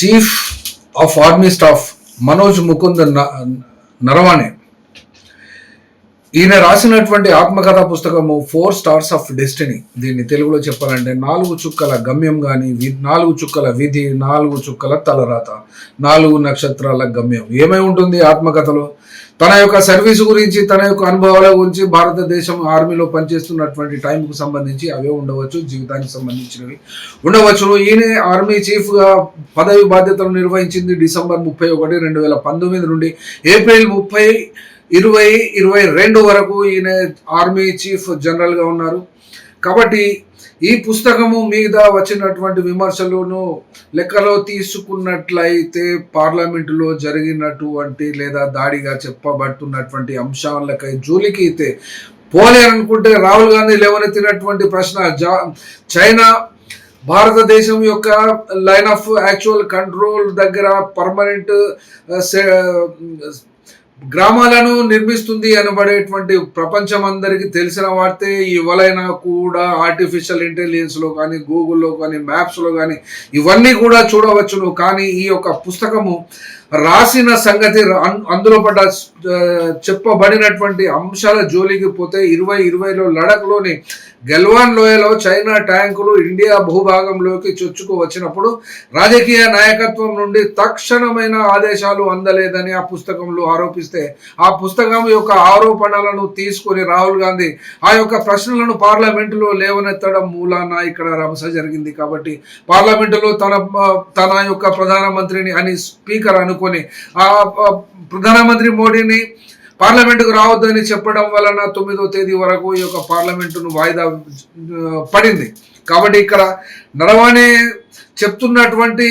Chief of army staff Manoj Mukund Naravane ఈయన రాసినటువంటి ఆత్మకథా పుస్తకము 4 స్టార్స్ ఆఫ్ డెస్టినీ. దీన్ని తెలుగులో చెప్పాలంటే 4 చుక్కల గమ్యం, కానీ 4 చుక్కల విధి, 4 చుక్కల తలరాత, 4 నక్షత్రాల గమ్యం. ఏమై ఉంటుంది ఆత్మకథలో? తన యొక్క సర్వీసు గురించి, తన యొక్క అనుభవాల గురించి, భారతదేశం ఆర్మీలో పనిచేస్తున్నటువంటి టైంకు సంబంధించి అవే ఉండవచ్చు, జీవితానికి సంబంధించినవి ఉండవచ్చు. ఈయన ఆర్మీ చీఫ్గా పదవి బాధ్యతలు నిర్వహించింది డిసెంబర్ 31, 2019 నుండి ఏప్రిల్ 30, 2022 వరకు ఈయన ఆర్మీ చీఫ్ జనరల్గా ఉన్నారు. కాబట్టి ఈ పుస్తకము మీద వచ్చినటువంటి విమర్శలను లెక్కలో తీసుకున్నట్లయితే పార్లమెంటులో జరిగినటువంటి లేదా దాడిగా చెప్పబడుతున్నటువంటి అంశాలకై జోలికి అయితే పోలే అనుకుంటే రాహుల్ గాంధీ లేవనెత్తినటువంటి ప్రశ్న చైనా భారతదేశం యొక్క లైన్ ఆఫ్ యాక్చువల్ కంట్రోల్ దగ్గర పర్మనెంట్ గ్రామాలను నిర్మిస్తుంది అనబడేటువంటి ప్రపంచం అందరికీ తెలిసిన వార్తే. ఇవలైనా కూడా ఆర్టిఫిషియల్ ఇంటెలిజెన్స్లో కానీ, గూగుల్లో కానీ, మ్యాప్స్లో కానీ ఇవన్నీ కూడా చూడవచ్చును. కానీ ఈ యొక్క పుస్తకము రాసిన సంగతి, అందులో పడ్డ చెప్పబడినటువంటి అంశాల జోలికి పోతే 2020లో లడఖ్లోని గల్వాన్ లోయలో చైనా ట్యాంకులు ఇండియా భూభాగంలోకి చొచ్చుకు వచ్చినప్పుడు రాజకీయ నాయకత్వం నుండి తక్షణమైన ఆదేశాలు అందలేదని ఆ పుస్తకంలో ఆరోపిస్తే, ఆ పుస్తకం యొక్క ఆరోపణలను తీసుకొని రాహుల్ గాంధీ ఆ యొక్క ప్రశ్నలను పార్లమెంటులో లేవనెత్తడం మూలాన ఇక్కడ రభస జరిగింది. కాబట్టి పార్లమెంటులో తన యొక్క ప్రధానమంత్రిని అని స్పీకర్ అనుకొని ఆ ప్రధానమంత్రి మోడీని పార్లమెంటుకు రావద్దని చెప్పడం వలన 9వ తేదీ వరకు ఈ యొక్క పార్లమెంటును వాయిదా పడింది. కాబట్టి ఇక్కడ నరవాణే చెప్తున్నటువంటి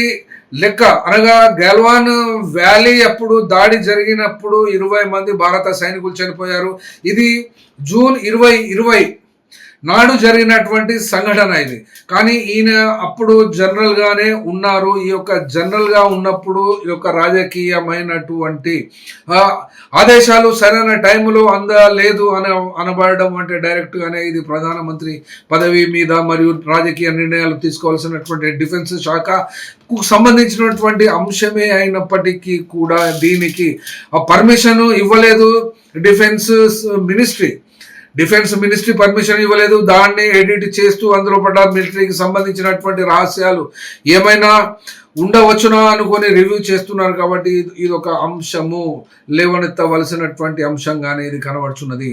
లెక్క అనగా గల్వాన్ వ్యాలీ అప్పుడు దాడి జరిగినప్పుడు 20 మంది భారత సైనికులు చనిపోయారు. ఇది జూన్ 2020 నాడు జరిగినటువంటి సంఘటన ఇది. కానీ ఈయన అప్పుడు జనరల్గానే ఉన్నారు. ఈ యొక్క జనరల్గా ఉన్నప్పుడు ఈ యొక్క రాజకీయమైనటువంటి ఆదేశాలు సరైన టైంలో అందలేదు అనబడడం అంటే డైరెక్ట్గానే ఇది ప్రధానమంత్రి పదవి మీద మరియు రాజకీయ నిర్ణయాలు తీసుకోవాల్సినటువంటి డిఫెన్స్ శాఖకు సంబంధించినటువంటి అంశమే అయినప్పటికీ కూడా దీనికి పర్మిషన్ ఇవ్వలేదు డిఫెన్స్ మినిస్ట్రీ పర్మిషన్ ఇవ్వలేదు. దాన్ని ఎడిట్ చేస్తూ అందులో పడ్డ మిలిటరీకి సంబంధించినటువంటి రహస్యాలు ఏమైనా ఉండవచ్చునా అనుకొని రివ్యూ చేస్తున్నారు. కాబట్టి ఇది ఒక అంశము లేవనెత్తవలసినటువంటి అంశంగానే ఇది కనబడుచున్నది.